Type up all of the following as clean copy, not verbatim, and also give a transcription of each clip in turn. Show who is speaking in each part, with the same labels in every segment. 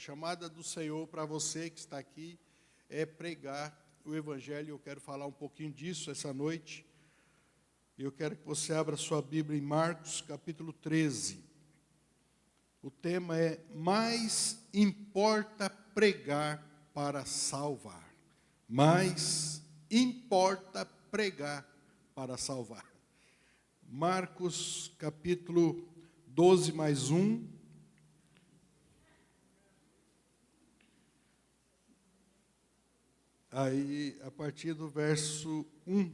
Speaker 1: chamada do Senhor para você que está aqui é pregar o Evangelho. Eu quero falar um pouquinho disso essa noite. Eu quero que você abra sua Bíblia em Marcos, capítulo 13. O tema é: mais importa pregar para salvar. Mais importa pregar para salvar. Marcos, capítulo 12, mais 1. Aí, a partir do verso 1.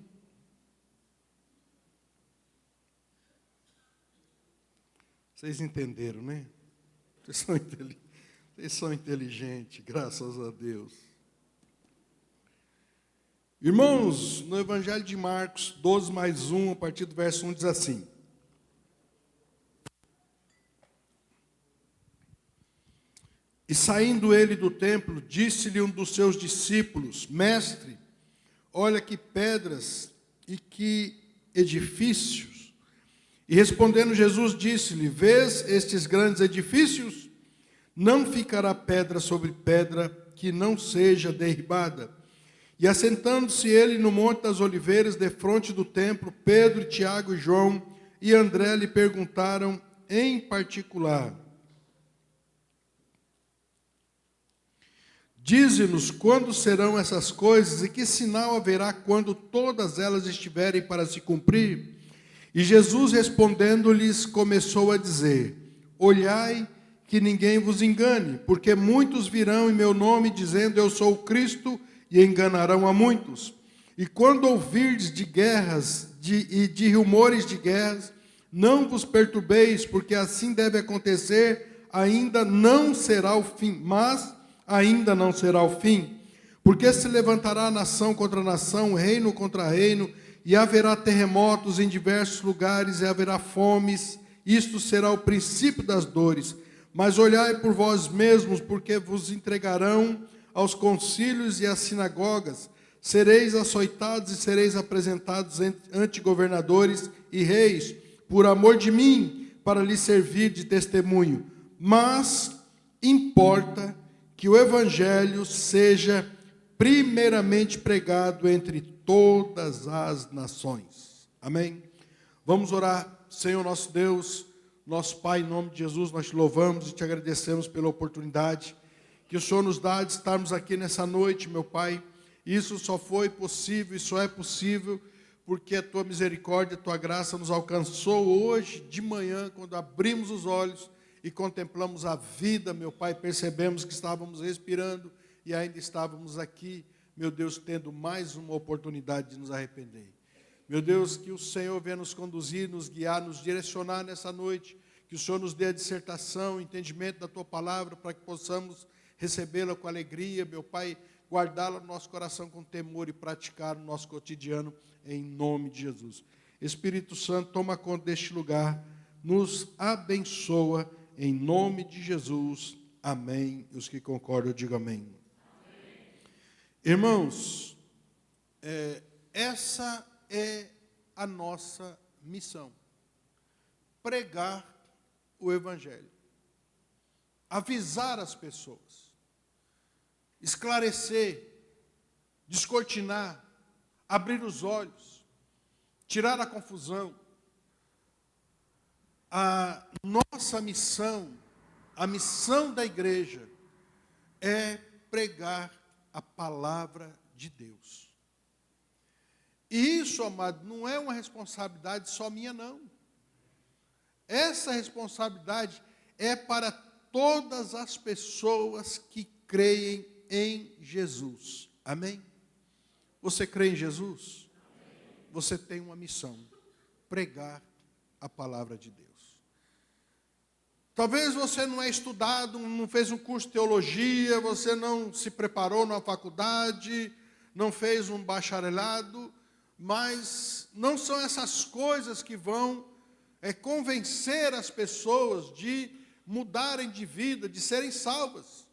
Speaker 1: Vocês entenderam, né? Vocês são inteligentes, graças a Deus. Irmãos, no Evangelho de Marcos 12, mais 1, a partir do verso 1, diz assim: E saindo ele do templo, disse-lhe um dos seus discípulos: Mestre, olha que pedras e que edifícios. E respondendo Jesus, disse-lhe: Vês estes grandes edifícios? Não ficará pedra sobre pedra que não seja derribada. E assentando-se ele no Monte das Oliveiras, defronte do templo, Pedro, Tiago e João e André lhe perguntaram em particular: Dize-nos quando serão essas coisas e que sinal haverá quando todas elas estiverem para se cumprir? E Jesus respondendo-lhes começou a dizer: Olhai que ninguém vos engane, porque muitos virão em meu nome dizendo eu sou o Cristo e enganarão a muitos. E quando ouvirdes de guerras e de rumores de guerras, não vos perturbeis, porque assim deve acontecer, ainda não será o fim, mas ainda não será o fim, porque se levantará nação contra nação, reino contra reino, e haverá terremotos em diversos lugares, e haverá fomes. Isto será o princípio das dores. Mas olhai por vós mesmos, porque vos entregarão aos concílios e às sinagogas. Sereis açoitados e sereis apresentados ante governadores e reis, por amor de mim, para lhes servir de testemunho. Mas importa que o Evangelho seja primeiramente pregado entre todas as nações. Amém? Vamos orar. Senhor nosso Deus, nosso Pai, em nome de Jesus, nós te louvamos e te agradecemos pela oportunidade que o Senhor nos dá de estarmos aqui nessa noite, meu Pai. Isso só foi possível e só é possível porque a tua misericórdia, a tua graça nos alcançou hoje de manhã, quando abrimos os olhos e contemplamos a vida, meu Pai, percebemos que estávamos respirando e ainda estávamos aqui, meu Deus, tendo mais uma oportunidade de nos arrepender. Meu Deus, que o Senhor venha nos conduzir, nos guiar, nos direcionar nessa noite, que o Senhor nos dê a dissertação, o entendimento da tua palavra, para que possamos recebê-la com alegria, meu Pai, guardá-la no nosso coração com temor e praticar no nosso cotidiano, em nome de Jesus. Espírito Santo, toma conta deste lugar, nos abençoa, em nome de Jesus, amém. Os que concordam, digam amém. Irmãos, essa é a nossa missão: pregar o Evangelho, avisar as pessoas, esclarecer, descortinar, abrir os olhos, tirar a confusão. A nossa missão, a missão da igreja, é pregar a palavra de Deus. E isso, amado, não é uma responsabilidade só minha, não. Essa responsabilidade é para todas as pessoas que creem em Jesus. Amém? Você crê em Jesus? Você tem uma missão: pregar a palavra de Deus. Talvez você não é estudado, não fez um curso de teologia, você não se preparou na faculdade, não fez um bacharelado, mas não são essas coisas que vão convencer as pessoas de mudarem de vida, de serem salvas.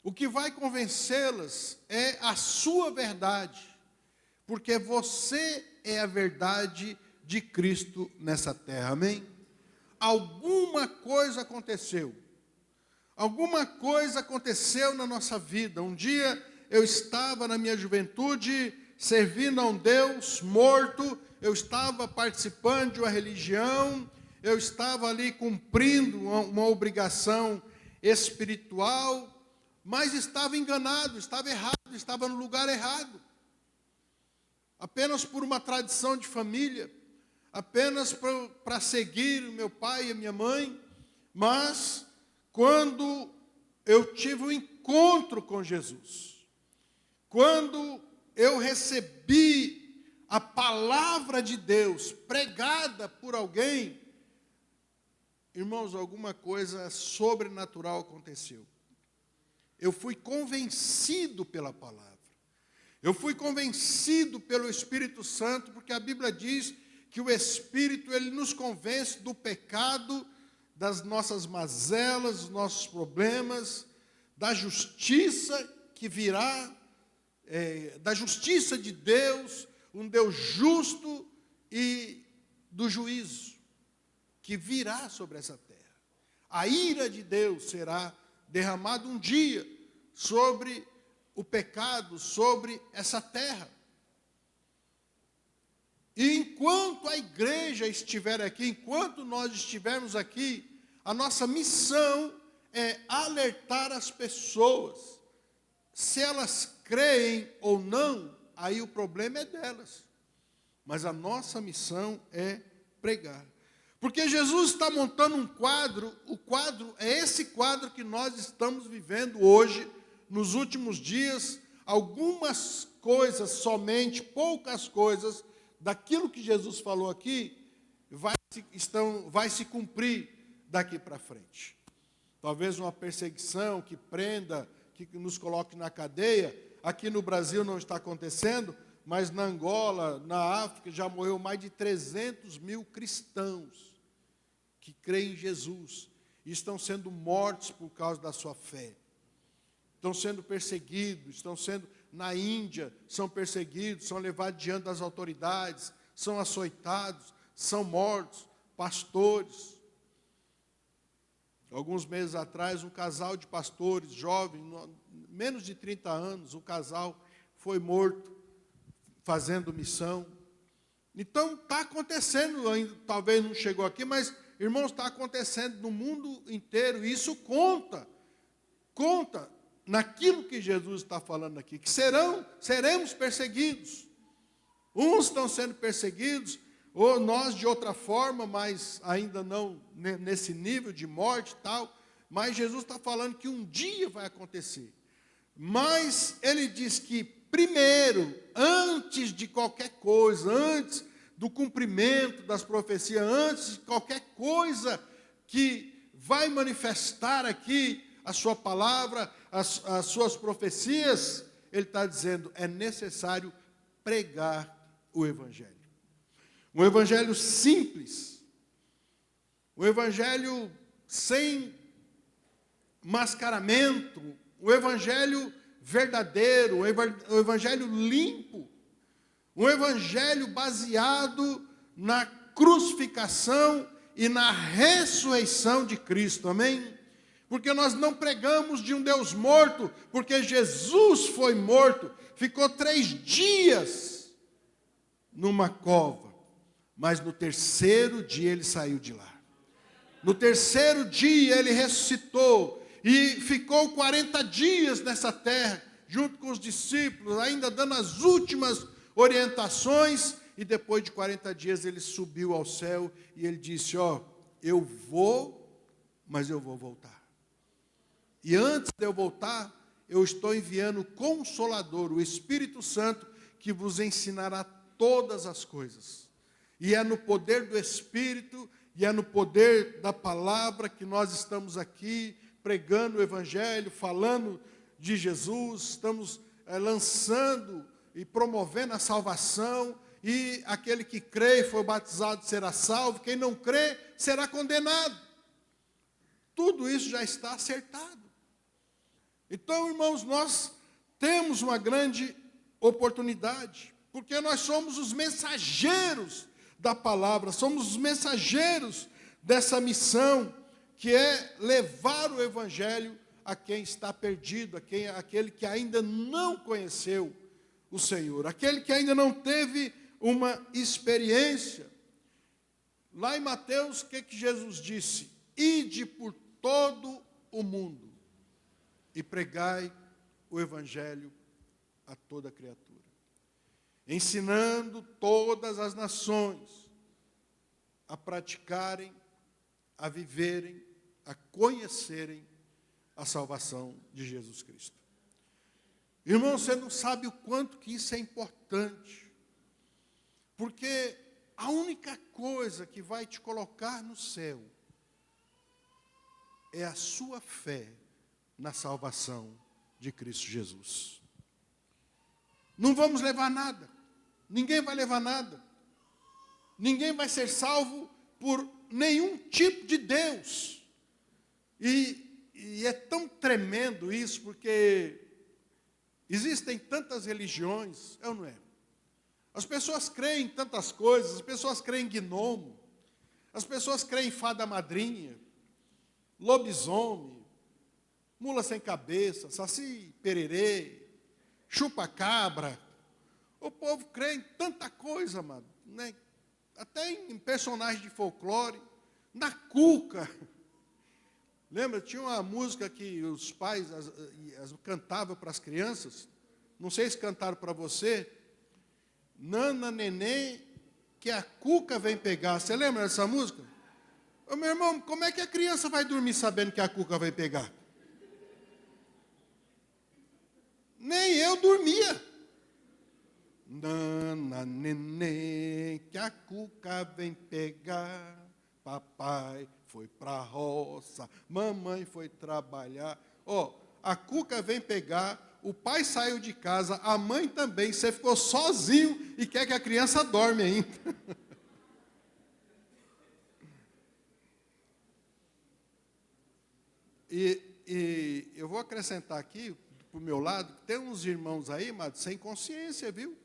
Speaker 1: O que vai convencê-las é a sua verdade, porque você é a verdade de Cristo nessa terra, amém? Alguma coisa aconteceu, Alguma coisa aconteceu na nossa vida. Um dia eu estava na minha juventude servindo a um Deus morto, eu estava participando de uma religião, eu estava ali cumprindo uma obrigação espiritual, mas estava enganado, estava errado, estava no lugar errado. Apenas por uma tradição de família, apenas para seguir o meu pai e a minha mãe, mas quando eu tive um encontro com Jesus, quando eu recebi a palavra de Deus pregada por alguém, irmãos, alguma coisa sobrenatural aconteceu. Eu fui convencido pela palavra. Eu fui convencido pelo Espírito Santo, porque a Bíblia diz que o Espírito, ele nos convence do pecado, das nossas mazelas, dos nossos problemas, da justiça que virá, da justiça de Deus, um Deus justo, e do juízo que virá sobre essa terra. A ira de Deus será derramada um dia sobre o pecado, sobre essa terra. E enquanto a igreja estiver aqui, enquanto nós estivermos aqui, a nossa missão é alertar as pessoas. Se elas creem ou não, aí o problema é delas. Mas a nossa missão é pregar. Porque Jesus está montando um quadro, o quadro é esse quadro que nós estamos vivendo hoje, nos últimos dias. Algumas coisas somente, poucas coisas, daquilo que Jesus falou aqui, vai se cumprir daqui para frente. Talvez uma perseguição que prenda, que nos coloque na cadeia. Aqui no Brasil não está acontecendo, mas na Angola, na África, já morreu mais de 300 mil cristãos que creem em Jesus e estão sendo mortos por causa da sua fé. Estão sendo perseguidos, estão sendo, na Índia, são perseguidos, são levados diante das autoridades, são açoitados, são mortos, pastores. Alguns meses atrás, um casal de pastores, jovens, menos de 30 anos, o casal foi morto fazendo missão. Então, está acontecendo, ainda, talvez não chegou aqui, mas, irmãos, está acontecendo no mundo inteiro, e isso conta naquilo que Jesus está falando aqui, que seremos perseguidos. Uns estão sendo perseguidos, ou nós de outra forma, mas ainda não nesse nível de morte e tal, mas Jesus está falando que um dia vai acontecer. Mas ele diz que primeiro, antes de qualquer coisa, antes do cumprimento das profecias, antes de qualquer coisa que vai manifestar aqui a sua palavra, as suas profecias, ele está dizendo, é necessário pregar o Evangelho. Um Evangelho simples, um Evangelho sem mascaramento, um Evangelho verdadeiro, um Evangelho limpo, um Evangelho baseado na crucificação e na ressurreição de Cristo, amém? Porque nós não pregamos de um Deus morto, porque Jesus foi morto, ficou 3 dias numa cova, mas no terceiro dia ele saiu de lá. No terceiro dia ele ressuscitou e ficou 40 dias nessa terra, junto com os discípulos, ainda dando as últimas orientações, e depois de 40 dias ele subiu ao céu e ele disse, eu vou, mas eu vou voltar. E antes de eu voltar, eu estou enviando o Consolador, o Espírito Santo, que vos ensinará todas as coisas. E é no poder do Espírito, e é no poder da palavra que nós estamos aqui, pregando o Evangelho, falando de Jesus, estamos lançando e promovendo a salvação, e aquele que crê e foi batizado será salvo, quem não crê será condenado. Tudo isso já está acertado. Então, irmãos, nós temos uma grande oportunidade, porque nós somos os mensageiros da palavra, somos os mensageiros dessa missão que é levar o evangelho a quem está perdido, aquele que ainda não conheceu o Senhor, aquele que ainda não teve uma experiência. Lá em Mateus, o que Jesus disse? Ide por todo o mundo e pregai o evangelho a toda criatura, ensinando todas as nações a praticarem, a viverem, a conhecerem a salvação de Jesus Cristo. Irmão, você não sabe o quanto que isso é importante, porque a única coisa que vai te colocar no céu é a sua fé na salvação de Cristo Jesus. Não vamos levar nada, ninguém vai levar nada, ninguém vai ser salvo por nenhum tipo de Deus. E é tão tremendo isso, porque existem tantas religiões, é ou não é? As pessoas creem em tantas coisas, as pessoas creem em gnomo, as pessoas creem em fada madrinha, lobisomem, mula sem cabeça, saci pererê, chupa-cabra. O povo crê em tanta coisa, amado, né? Até em personagens de folclore, na cuca. Lembra, tinha uma música que os pais cantavam para as crianças, não sei se cantaram para você, Nana Neném, que a cuca vem pegar. Você lembra dessa música? Ô, meu irmão, como é que a criança vai dormir sabendo que a cuca vai pegar? Nem eu dormia. Nana Neném, que a cuca vem pegar. Papai foi para a roça, mamãe foi trabalhar. Ó, a cuca vem pegar, o pai saiu de casa, a mãe também, você ficou sozinho e quer que a criança dorme ainda. E eu vou acrescentar aqui, para o meu lado, que tem uns irmãos aí, amado, sem consciência, viu?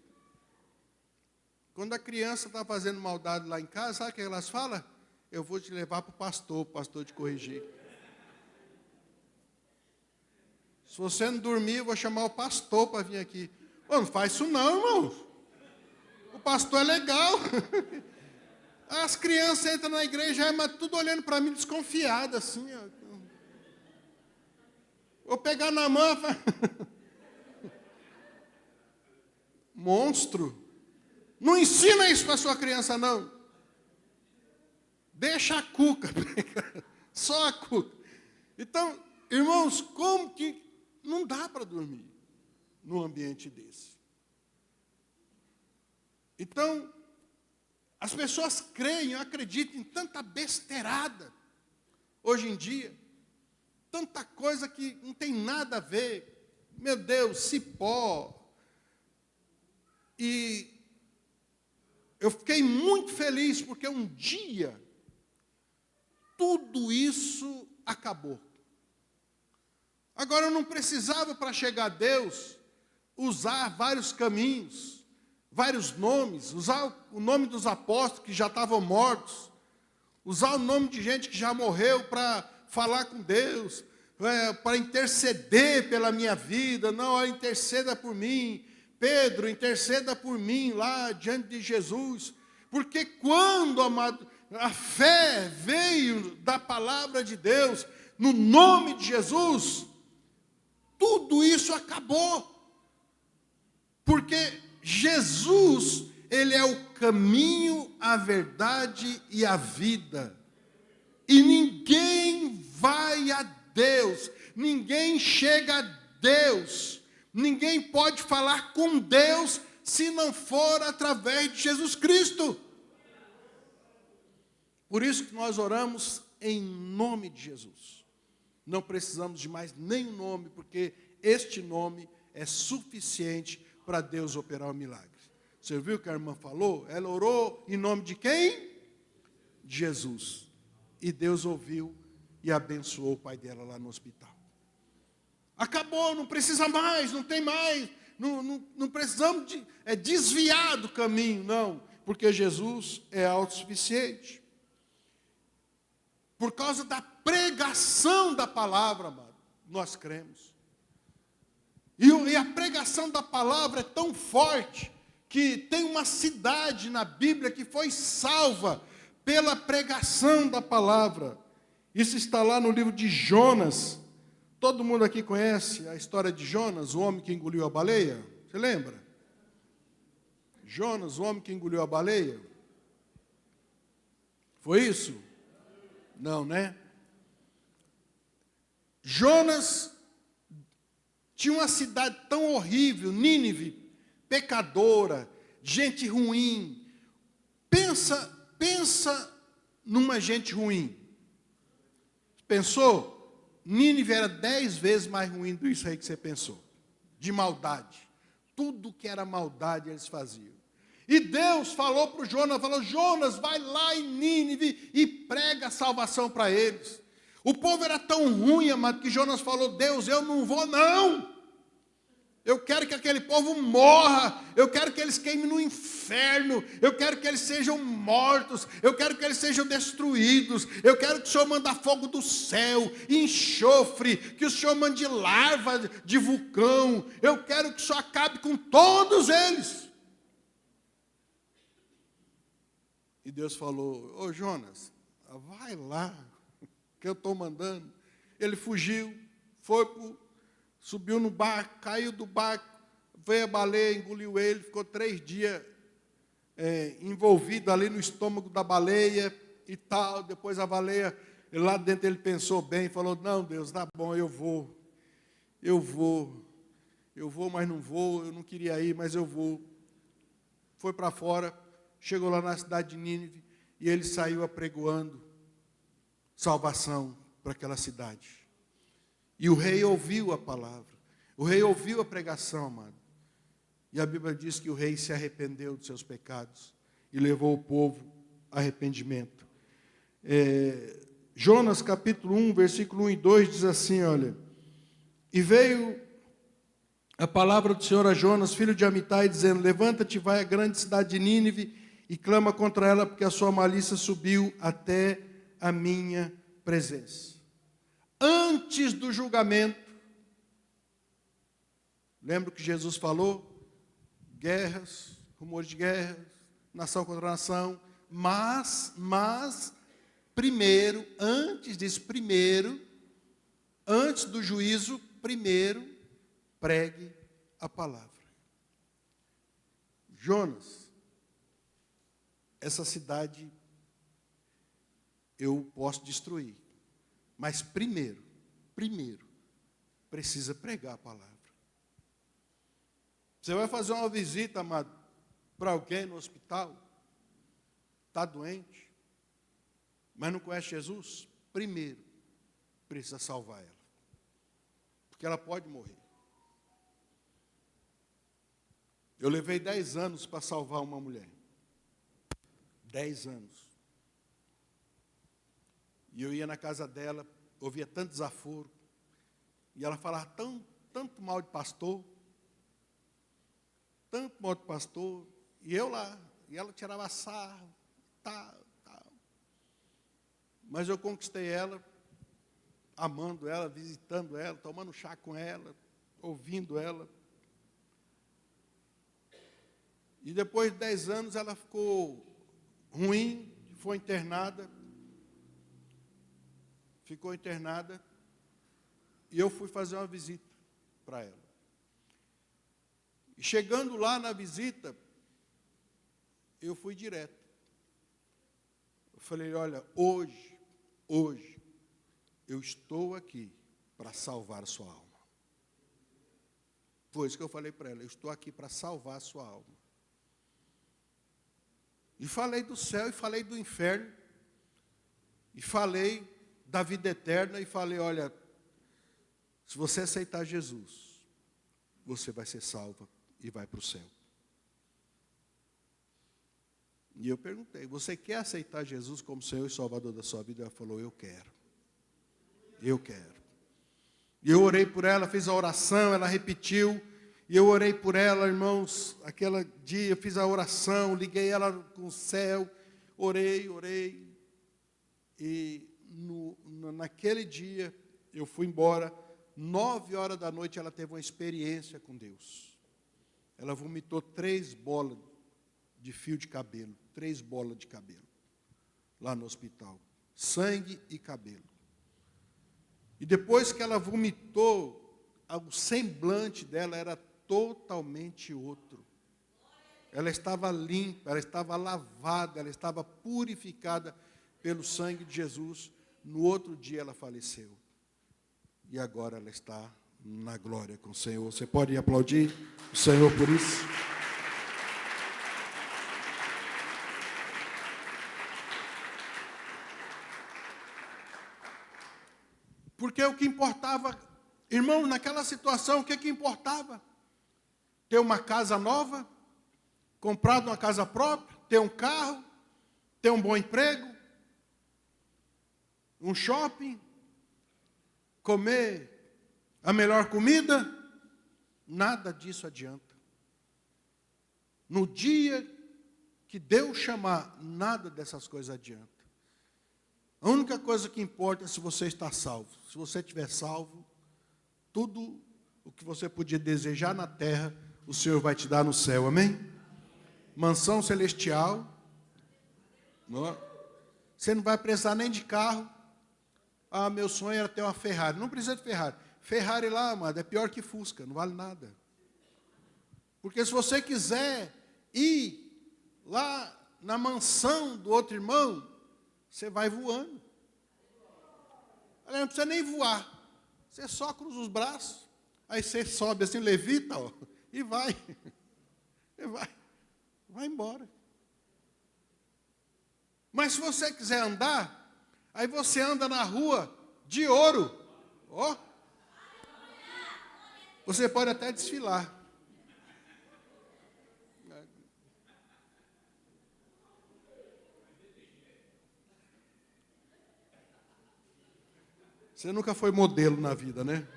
Speaker 1: Quando a criança está fazendo maldade lá em casa, sabe o que elas falam? Eu vou te levar para o pastor te corrigir. Se você não dormir, eu vou chamar o pastor para vir aqui. Ô, não faz isso não, irmão. O pastor é legal. As crianças entram na igreja, mas tudo olhando para mim desconfiado, assim. Ó. Vou pegar na mão. Monstro. Não ensina isso para a sua criança, não. Deixa a cuca. Só a cuca. Então, irmãos, como que não dá para dormir num ambiente desse? Então, as pessoas creem, acreditam em tanta besteirada hoje em dia, tanta coisa que não tem nada a ver. Meu Deus, cipó. E eu fiquei muito feliz porque um dia tudo isso acabou. Agora eu não precisava, para chegar a Deus, usar vários caminhos, vários nomes, usar o nome dos apóstolos que já estavam mortos, usar o nome de gente que já morreu para falar com Deus, para interceder pela minha vida. Não, interceda por mim. Pedro, interceda por mim lá diante de Jesus. Porque quando, amado, a fé veio da palavra de Deus, no nome de Jesus, tudo isso acabou. Porque Jesus, Ele é o caminho, a verdade e a vida. E ninguém vai a Deus, ninguém chega a Deus, ninguém pode falar com Deus se não for através de Jesus Cristo. Por isso que nós oramos em nome de Jesus. Não precisamos de mais nenhum nome, porque este nome é suficiente para Deus operar o milagre. Você viu o que a irmã falou? Ela orou em nome de quem? De Jesus. E Deus ouviu e abençoou o pai dela lá no hospital. Acabou, não precisa mais, não tem mais. Não precisamos desviar do caminho, não. Porque Jesus é autossuficiente. por causa da pregação da palavra, amado, nós cremos. E a pregação da palavra é tão forte que tem uma cidade na Bíblia que foi salva pela pregação da palavra. Isso está lá no livro de Jonas. Todo mundo aqui conhece a história de Jonas, o homem que engoliu a baleia? Você lembra? Jonas, o homem que engoliu a baleia? Foi isso? Não, né? Jonas tinha uma cidade tão horrível, Nínive, pecadora, gente ruim. Pensa numa gente ruim. Pensou? Nínive era 10 vezes mais ruim do que isso aí que você pensou. De maldade. Tudo que era maldade eles faziam. E Deus falou para o Jonas, Jonas, vai lá em Nínive e prega a salvação para eles. O povo era tão ruim, amado, que Jonas falou, Deus, eu não vou não. Eu quero que aquele povo morra, eu quero que eles queimem no inferno, eu quero que eles sejam mortos, eu quero que eles sejam destruídos, eu quero que o Senhor mande fogo do céu, enxofre, que o Senhor mande larva de vulcão, eu quero que o Senhor acabe com todos eles. E Deus falou, ô Jonas, vai lá, que eu estou mandando. Ele fugiu, subiu no barco, caiu do barco, veio a baleia, engoliu ele, ficou 3 dias envolvido ali no estômago da baleia e tal. Depois a baleia, lá dentro ele pensou bem, falou, não Deus, tá bom, eu vou, mas não vou, eu não queria ir, mas eu vou. Foi para fora, chegou lá na cidade de Nínive e ele saiu apregoando salvação para aquela cidade. E o rei ouviu a palavra, o rei ouviu a pregação, amado. E a Bíblia diz que o rei se arrependeu dos seus pecados e levou o povo a arrependimento. Jonas capítulo 1, versículo 1 e 2 diz assim, olha, e veio a palavra do Senhor a Jonas, filho de Amitai, dizendo, levanta-te, vai à grande cidade de Nínive e clama contra ela, porque a sua malícia subiu até a minha presença. Antes do julgamento, lembra que Jesus falou? Guerras, rumores de guerras, nação contra nação, mas, primeiro, antes do juízo, primeiro, pregue a palavra. Jonas, essa cidade eu posso destruir. Mas primeiro, precisa pregar a palavra. Você vai fazer uma visita, amado, para alguém no hospital, está doente, mas não conhece Jesus? Primeiro, precisa salvar ela. Porque ela pode morrer. Eu levei 10 anos para salvar uma mulher. 10 anos. E eu ia na casa dela, ouvia tanto desaforo. E ela falava tanto mal de pastor. Tanto mal de pastor. E eu lá. E ela tirava sarro. Tal. Mas eu conquistei ela, amando ela, visitando ela, tomando chá com ela, ouvindo ela. E depois de 10 anos ela ficou ruim, foi internada. Ficou internada. E eu fui fazer uma visita para ela. E chegando lá na visita, eu fui direto. Eu falei, olha, hoje, eu estou aqui para salvar a sua alma. Foi isso que eu falei para ela, eu estou aqui para salvar a sua alma. E falei do céu, e falei do inferno, e falei da vida eterna, e falei, olha, se você aceitar Jesus, você vai ser salva e vai para o céu. E eu perguntei, você quer aceitar Jesus como Senhor e Salvador da sua vida? Ela falou, eu quero. Eu quero. E eu orei por ela, fiz a oração, ela repetiu. E eu orei por ela, irmãos, aquele dia eu fiz a oração, liguei ela com o céu, orei. E no naquele dia, eu fui embora, 9 horas da noite, ela teve uma experiência com Deus. Ela vomitou 3 bolas de fio de cabelo, 3 bolas de cabelo, lá no hospital. Sangue e cabelo. E depois que ela vomitou, o semblante dela era totalmente outro. Ela estava limpa, ela estava lavada, ela estava purificada pelo sangue de Jesus. No outro dia ela faleceu. E agora ela está na glória com o Senhor. Você pode aplaudir o Senhor por isso? Porque o que importava, irmão, naquela situação, o que importava? Ter uma casa nova, comprar uma casa própria, ter um carro, ter um bom emprego, um shopping, comer a melhor comida, nada disso adianta. No dia que Deus chamar, nada dessas coisas adianta. A única coisa que importa é se você está salvo. Se você estiver salvo, tudo o que você podia desejar na terra, o Senhor vai te dar no céu, amém? Mansão celestial. Você não vai precisar nem de carro. Ah, meu sonho era ter uma Ferrari. Não precisa de Ferrari. Ferrari lá, amado, é pior que Fusca, não vale nada. Porque se você quiser ir lá na mansão do outro irmão, você vai voando. Não precisa nem voar. Você só cruza os braços, aí você sobe assim, levita, ó, e vai. E vai embora. Mas se você quiser andar, aí você anda na rua de ouro. Ó. Você pode até desfilar. Você nunca foi modelo na vida, né?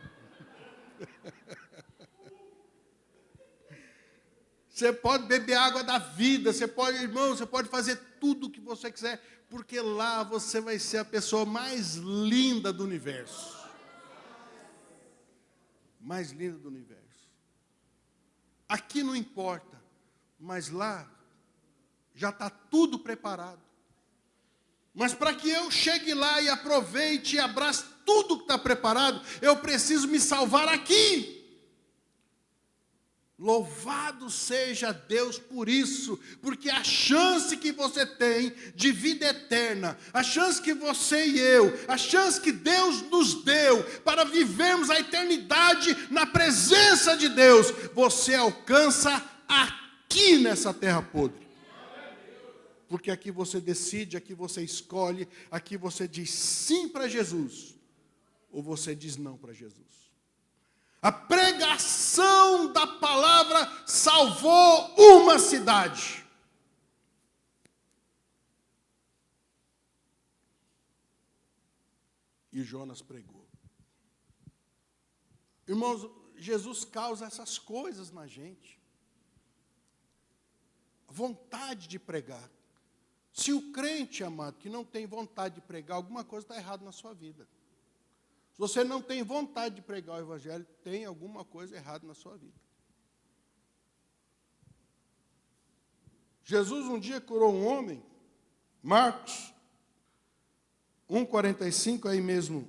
Speaker 1: Você pode beber água da vida, você pode, irmão, você pode fazer tudo o que você quiser, porque lá você vai ser a pessoa mais linda do universo. Mais linda do universo. Aqui não importa, mas lá já está tudo preparado. Mas para que eu chegue lá e aproveite e abrace tudo que está preparado, eu preciso me salvar aqui. Louvado seja Deus por isso, porque a chance que você tem de vida eterna, a chance que você e eu, a chance que Deus nos deu para vivermos a eternidade na presença de Deus, você alcança aqui nessa terra podre. Porque aqui você decide, aqui você escolhe, aqui você diz sim para Jesus, ou você diz não para Jesus. A pregação da palavra salvou uma cidade. E Jonas pregou. Irmãos, Jesus causa essas coisas na gente. Vontade de pregar. Se o crente, amado, que não tem vontade de pregar, alguma coisa está errada na sua vida. Se você não tem vontade de pregar o evangelho, tem alguma coisa errada na sua vida. Jesus um dia curou um homem, Marcos 1,45, aí mesmo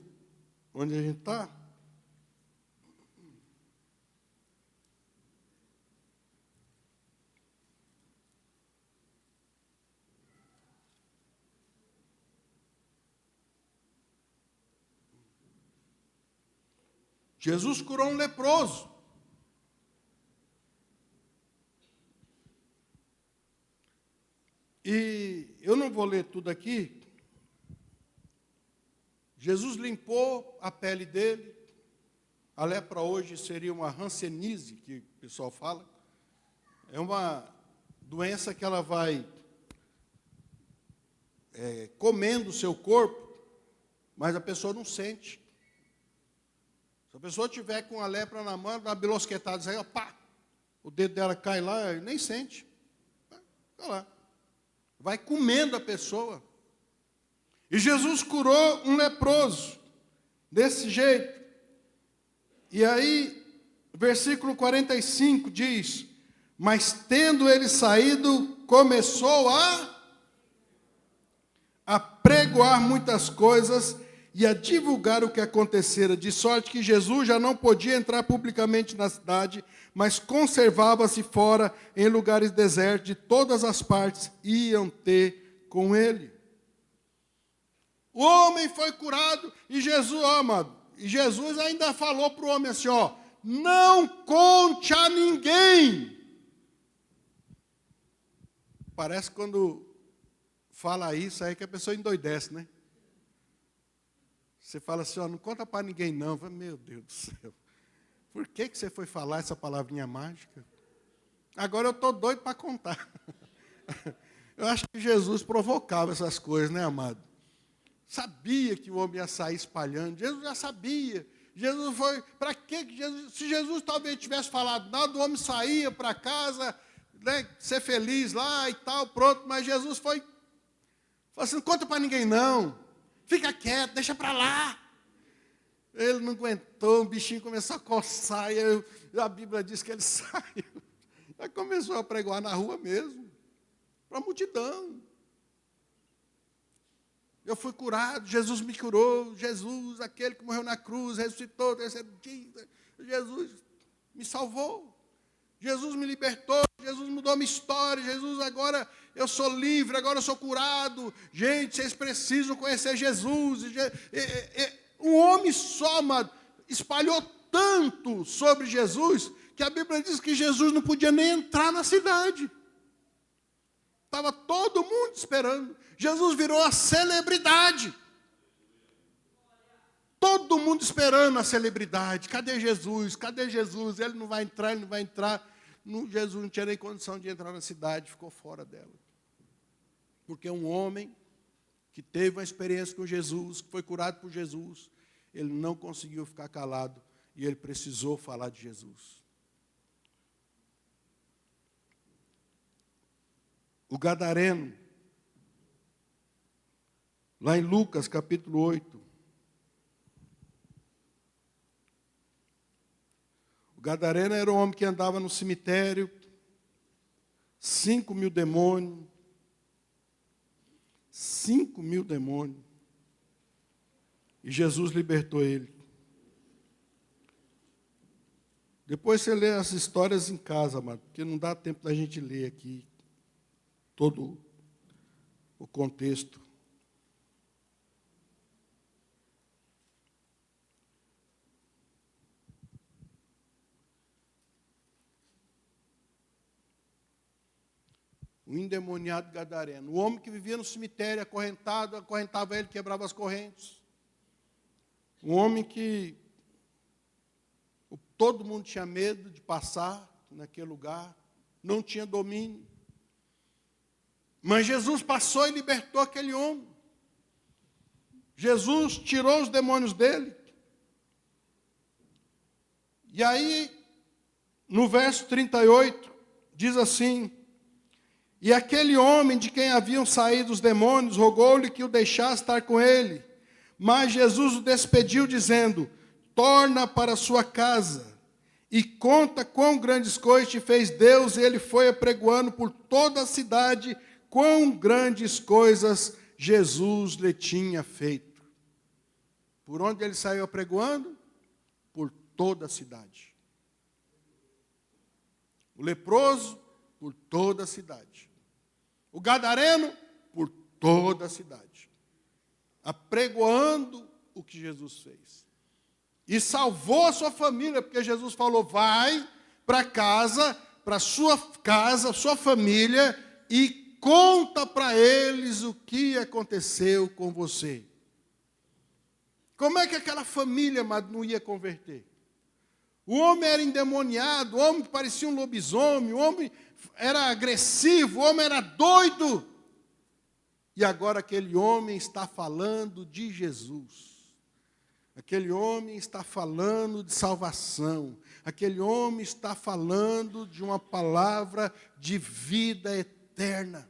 Speaker 1: onde a gente está. Jesus curou um leproso. E eu não vou ler tudo aqui. Jesus limpou a pele dele. A lepra hoje seria uma hanseníase, que o pessoal fala. É uma doença que ela vai comendo o seu corpo, mas a pessoa não sente. Se a pessoa tiver com a lepra na mão, dá uma bilosquetada, aí, pá, o dedo dela cai lá, nem sente. Está lá. Vai comendo a pessoa. E Jesus curou um leproso. Desse jeito. E aí, versículo 45 diz: mas tendo ele saído, começou a pregoar muitas coisas e a divulgar o que acontecera, de sorte que Jesus já não podia entrar publicamente na cidade, mas conservava-se fora em lugares desertos, de todas as partes iam ter com ele. O homem foi curado e Jesus, amado, e Jesus ainda falou para o homem assim, não conte a ninguém. Parece quando fala isso aí que a pessoa endoidece, né? Você fala assim, não conta para ninguém não. Falo, meu Deus do céu. Por que você foi falar essa palavrinha mágica? Agora eu estou doido para contar. Eu acho que Jesus provocava essas coisas, né, amado? Sabia que o homem ia sair espalhando. Jesus já sabia. Jesus foi... Para que Jesus... Se Jesus talvez tivesse falado nada, o homem saía para casa, né, ser feliz lá e tal, pronto. Mas Jesus foi assim, não conta para ninguém não. Fica quieto, deixa para lá. Ele não aguentou, o bichinho começou a coçar, e a Bíblia diz que ele saiu. Aí começou a pregar na rua mesmo, para a multidão. Eu fui curado, Jesus me curou, Jesus, aquele que morreu na cruz, ressuscitou, terceiro dia, Jesus me salvou. Jesus me libertou, Jesus mudou minha história, Jesus agora eu sou livre, agora eu sou curado. Gente, vocês precisam conhecer Jesus. Um homem só, amado, espalhou tanto sobre Jesus, que a Bíblia diz que Jesus não podia nem entrar na cidade. Estava todo mundo esperando. Jesus virou a celebridade. Todo mundo esperando a celebridade. Cadê Jesus? Cadê Jesus? Ele não vai entrar, ele não vai entrar. Jesus não tinha nem condição de entrar na cidade, ficou fora dela. Porque um homem que teve uma experiência com Jesus, que foi curado por Jesus, ele não conseguiu ficar calado e ele precisou falar de Jesus. O gadareno, lá em Lucas capítulo 8, o gadareno era um homem que andava no cemitério, 5.000 demônios, 5.000 demônios, e Jesus libertou ele. Depois você lê as histórias em casa, amado, porque não dá tempo da gente ler aqui todo o contexto. O endemoniado gadareno, o homem que vivia no cemitério acorrentado, acorrentava ele, quebrava as correntes. Um homem que todo mundo tinha medo de passar naquele lugar, não tinha domínio. Mas Jesus passou e libertou aquele homem. Jesus tirou os demônios dele. E aí, no verso 38, diz assim: e aquele homem de quem haviam saído os demônios, rogou-lhe que o deixasse estar com ele. Mas Jesus o despediu, dizendo: torna para sua casa, e conta quão grandes coisas te fez Deus. E ele foi apregoando por toda a cidade quão grandes coisas Jesus lhe tinha feito. Por onde ele saiu apregoando? Por toda a cidade. O leproso, por toda a cidade. O gadareno, por toda a cidade. Apregoando o que Jesus fez. E salvou a sua família, porque Jesus falou: vai para casa, para sua casa, sua família, e conta para eles o que aconteceu com você. Como é que aquela família, amado, não ia converter? O homem era endemoniado, o homem parecia um lobisomem, o homem era agressivo, o homem era doido. E agora aquele homem está falando de Jesus. Aquele homem está falando de salvação. Aquele homem está falando de uma palavra de vida eterna.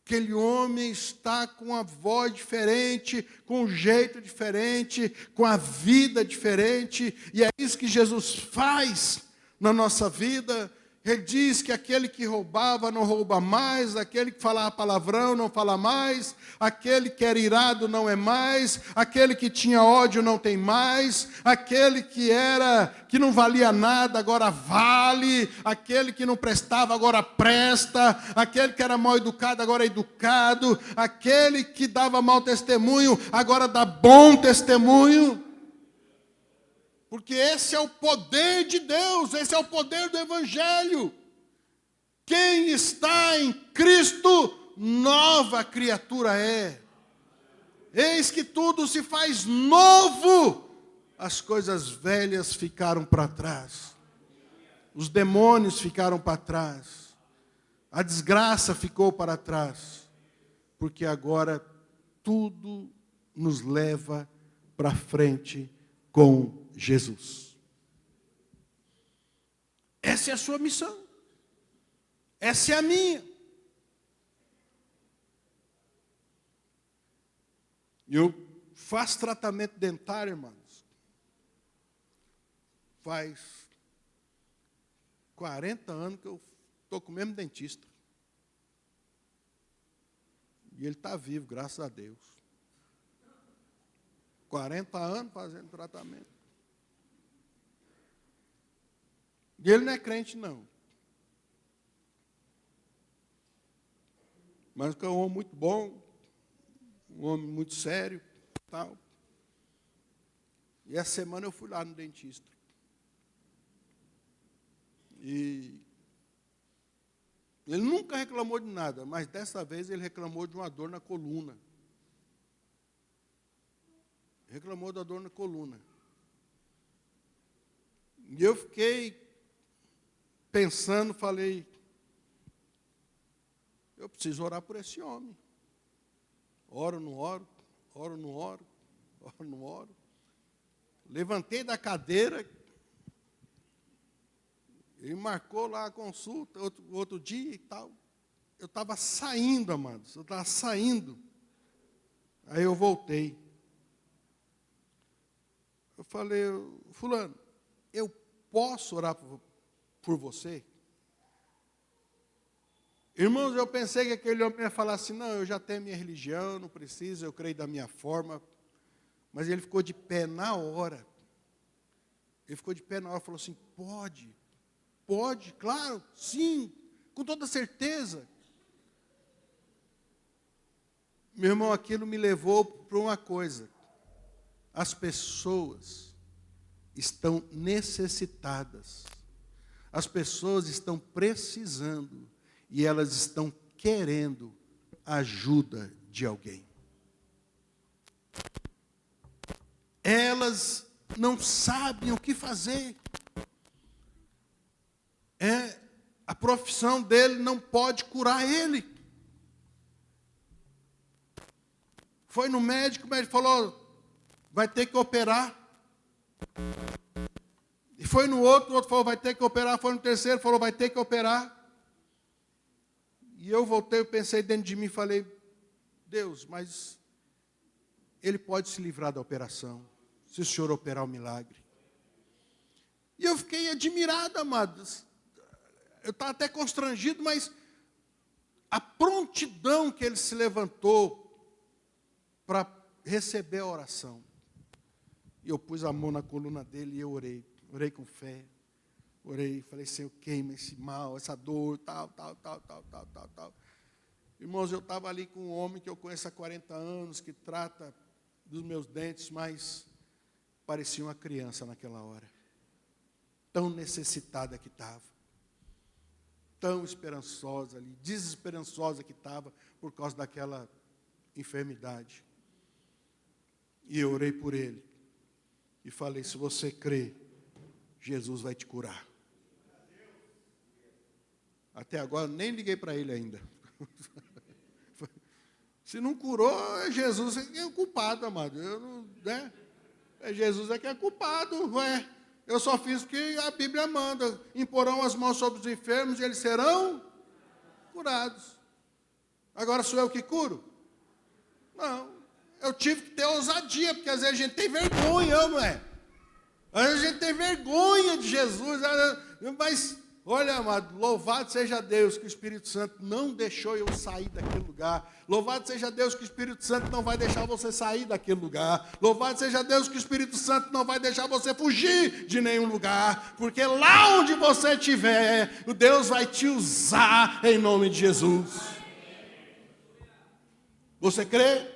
Speaker 1: Aquele homem está com a voz diferente, com um jeito diferente, com a vida diferente, e é isso que Jesus faz na nossa vida. Ele diz que aquele que roubava não rouba mais, aquele que falava palavrão não fala mais, aquele que era irado não é mais, aquele que tinha ódio não tem mais, aquele que não valia nada agora vale, aquele que não prestava agora presta, aquele que era mal educado agora é educado, aquele que dava mau testemunho agora dá bom testemunho. Porque esse é o poder de Deus, esse é o poder do Evangelho. Quem está em Cristo, nova criatura é. Eis que tudo se faz novo, as coisas velhas ficaram para trás. Os demônios ficaram para trás. A desgraça ficou para trás. Porque agora tudo nos leva para frente com Jesus. Essa é a sua missão. Essa é a minha. Eu faço tratamento dentário, irmãos. Faz 40 anos que eu estou com o mesmo dentista. E ele está vivo, graças a Deus. 40 anos fazendo tratamento. E ele não é crente, não. Mas é um homem muito bom, um homem muito sério, tal. E essa semana eu fui lá no dentista. E ele nunca reclamou de nada, mas dessa vez ele reclamou de uma dor na coluna. Reclamou da dor na coluna. E eu fiquei pensando, falei, eu preciso orar por esse homem. Oro, não oro, oro, não oro, oro, não oro. Levantei da cadeira, ele marcou lá a consulta, outro dia e tal. Eu estava saindo, amados, eu estava saindo. Aí eu voltei. Eu falei, fulano, eu posso orar por você? Irmãos, eu pensei que aquele homem ia falar assim, não, eu já tenho minha religião, não preciso, eu creio da minha forma. Mas ele ficou de pé na hora. Ele ficou de pé na hora e falou assim, pode, claro, sim, com toda certeza. Meu irmão, aquilo me levou para uma coisa. As pessoas estão necessitadas. As pessoas estão precisando e elas estão querendo a ajuda de alguém. Elas não sabem o que fazer. A profissão dele não pode curar ele. Foi no médico, o médico falou, vai ter que operar. E foi no outro, o outro falou, vai ter que operar. Foi no terceiro, falou, vai ter que operar. E eu voltei, eu pensei dentro de mim e falei, Deus, mas ele pode se livrar da operação, se o Senhor operar o milagre. E eu fiquei admirado, amados. Eu estava até constrangido, mas a prontidão que ele se levantou para receber a oração. E eu pus a mão na coluna dele e eu orei com fé. Orei, falei, Senhor, queima esse mal, essa dor, tal. Irmãos, eu estava ali com um homem que eu conheço há 40 anos, que trata dos meus dentes, mas parecia uma criança naquela hora. Tão necessitada que estava. Tão esperançosa ali, desesperançosa que estava por causa daquela enfermidade. E eu orei por ele. E falei, se você crê, Jesus vai te curar. Até agora, nem liguei para ele ainda. Se não curou, é Jesus que é o culpado, amado. Eu não, né? É Jesus que é culpado. Ué. Eu só fiz o que a Bíblia manda. Imporão as mãos sobre os enfermos e eles serão curados. Agora sou eu que curo? Não. Eu tive que ter ousadia, porque às vezes a gente tem vergonha, não é? Às vezes a gente tem vergonha de Jesus, mas, olha, amado, louvado seja Deus que o Espírito Santo não deixou eu sair daquele lugar. Louvado seja Deus que o Espírito Santo não vai deixar você sair daquele lugar. Louvado seja Deus que o Espírito Santo não vai deixar você fugir de nenhum lugar. Porque lá onde você estiver, o Deus vai te usar em nome de Jesus. Você crê?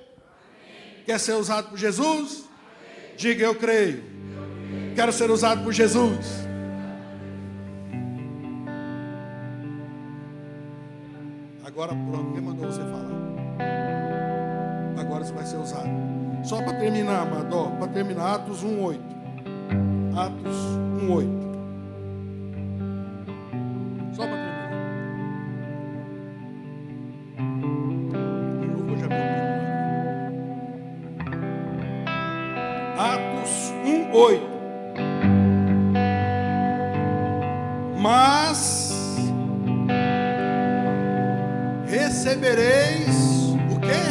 Speaker 1: Quer ser usado por Jesus? Diga, eu creio. Quero ser usado por Jesus. Agora pronto, quem mandou você falar? Agora você vai ser usado. Só para terminar, amado, para terminar, Atos 1:8. Atos 1:8. Só para terminar. Eu vou já me Atos 1:8. Mas recebereis o quê?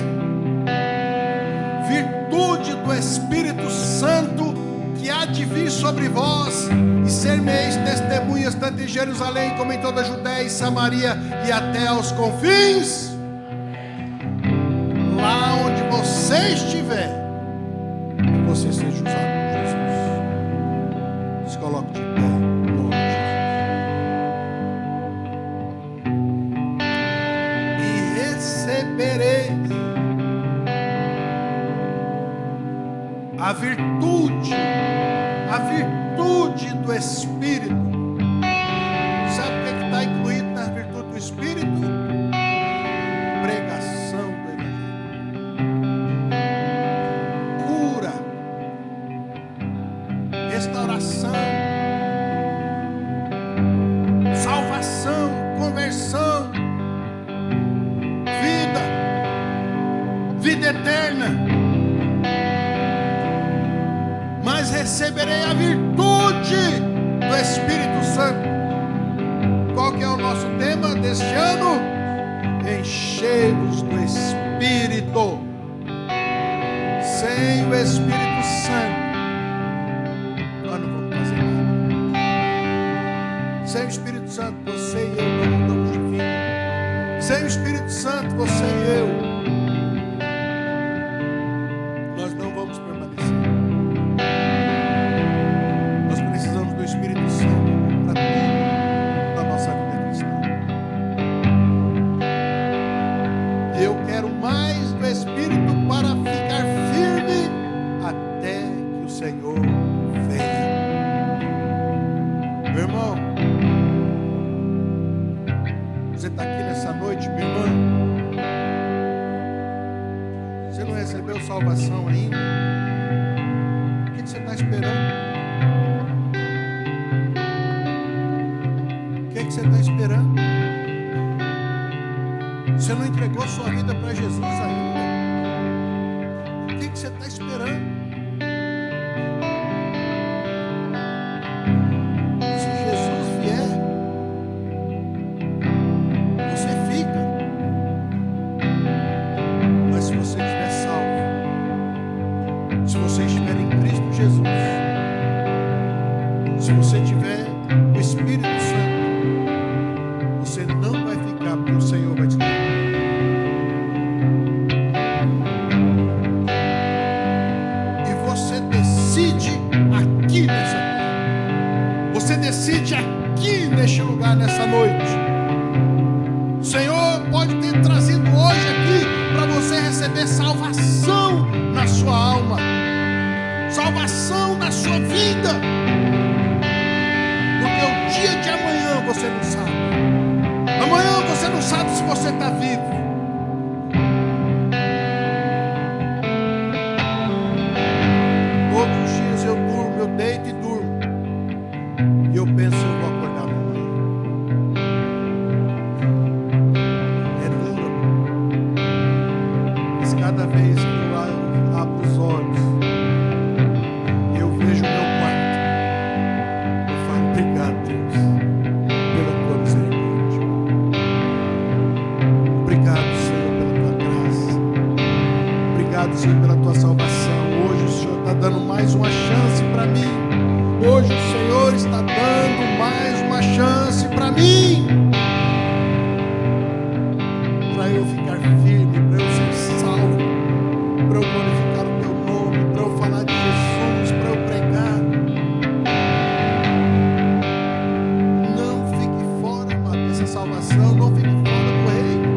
Speaker 1: Virtude do Espírito Santo, que há de vir sobre vós, e ser-me-eis testemunhas tanto em Jerusalém como em toda a Judéia e Samaria e até aos confins. Lá onde você estiver, que você seja usado por Jesus. Se coloque de pé. A virtude do Espírito. Sabe o que está incluído na virtude do Espírito? Pregação do Evangelho, cura, restauração, salvação, conversão, vida eterna. Mas receberei a virtude do Espírito Santo. Qual que é o nosso tema deste ano? Enchei-vos do Espírito. Sem o Espírito Santo, nós não vamos fazer nada. Sem o Espírito Santo, você e eu não mudamos de vida. Sem o Espírito Santo, você e eu, nós não vamos permanecer. Espírito Santo para tudo na nossa vida cristã. Eu quero mais do Espírito para ficar firme até que o Senhor venha. Meu irmão, você está aqui nessa noite, meu irmão. Você não recebeu salvação ainda? O que você está esperando? O que você está esperando? Você não entregou sua vida para Jesus ainda. O que você está esperando? Se Jesus vier, você fica. Mas se você estiver salvo, se você estiver em Cristo Jesus, se você tiver o Espírito Santo, você não vai ficar, porque o Senhor vai te dar. E você decide aqui nessa terra. Você decide aqui neste lugar, nessa noite. O Senhor pode ter trazido hoje aqui para você receber salvação na sua alma, salvação na sua vida. Porque o dia de amanhã você não sabe. Amanhã você não sabe se você está vivo. Todos os dias eu durmo, eu deito e durmo. E eu penso, eu vou acordar amanhã. É duro. Mas cada vez que eu abro os olhos, eu vejo o meu quarto. Eu falo, obrigado, Deus, pela tua misericórdia. Obrigado, Senhor, pela Obrigado, Senhor, pela tua salvação. Hoje o Senhor está dando mais uma chance para mim. Hoje o Senhor está dando mais uma chance para mim. Para eu ficar firme, para eu ser salvo, para eu glorificar o teu nome, para eu falar de Jesus, para eu pregar. Não fique fora, amado, dessa salvação. Não fique fora do reino.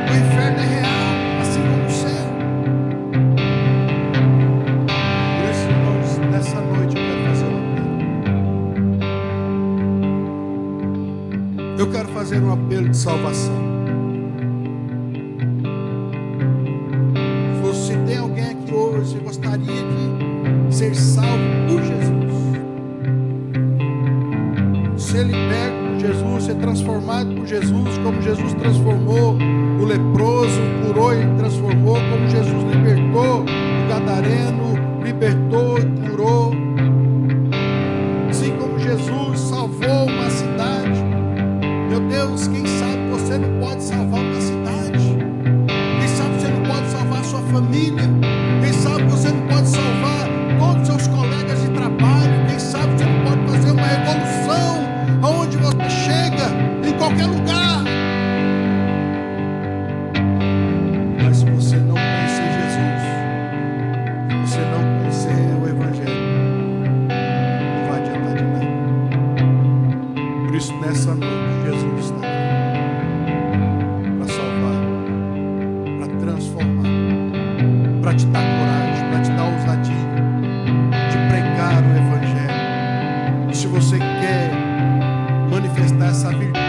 Speaker 1: O inferno é real, assim como o céu. Por isso, irmãos, nessa noite eu quero fazer um apelo. Eu quero fazer um apelo de salvação. Se tem alguém aqui hoje que gostaria de ser salvo por Jesus, ser liberto por Jesus, ser transformado por Jesus, como Jesus transformou o leproso, curou e transformou, como Jesus libertou o gadareno, libertou e curou, assim como Jesus salvou uma cidade. Meu Deus, quem sabe você não pode salvar uma cidade? Quem sabe você não pode salvar a sua família? Quem sabe você não pode salvar todos os seus colegas de trabalho? Quem sabe você não pode fazer uma revolução aonde você chega, em qualquer lugar? Mas se você não conhecer Jesus, se você não conhecer o Evangelho, não vai adiantar de nada. Por isso, nessa noite, Jesus está aqui para salvar, para transformar, para te dar coragem, para te dar ousadia de pregar o Evangelho. E se você quer manifestar essa virtude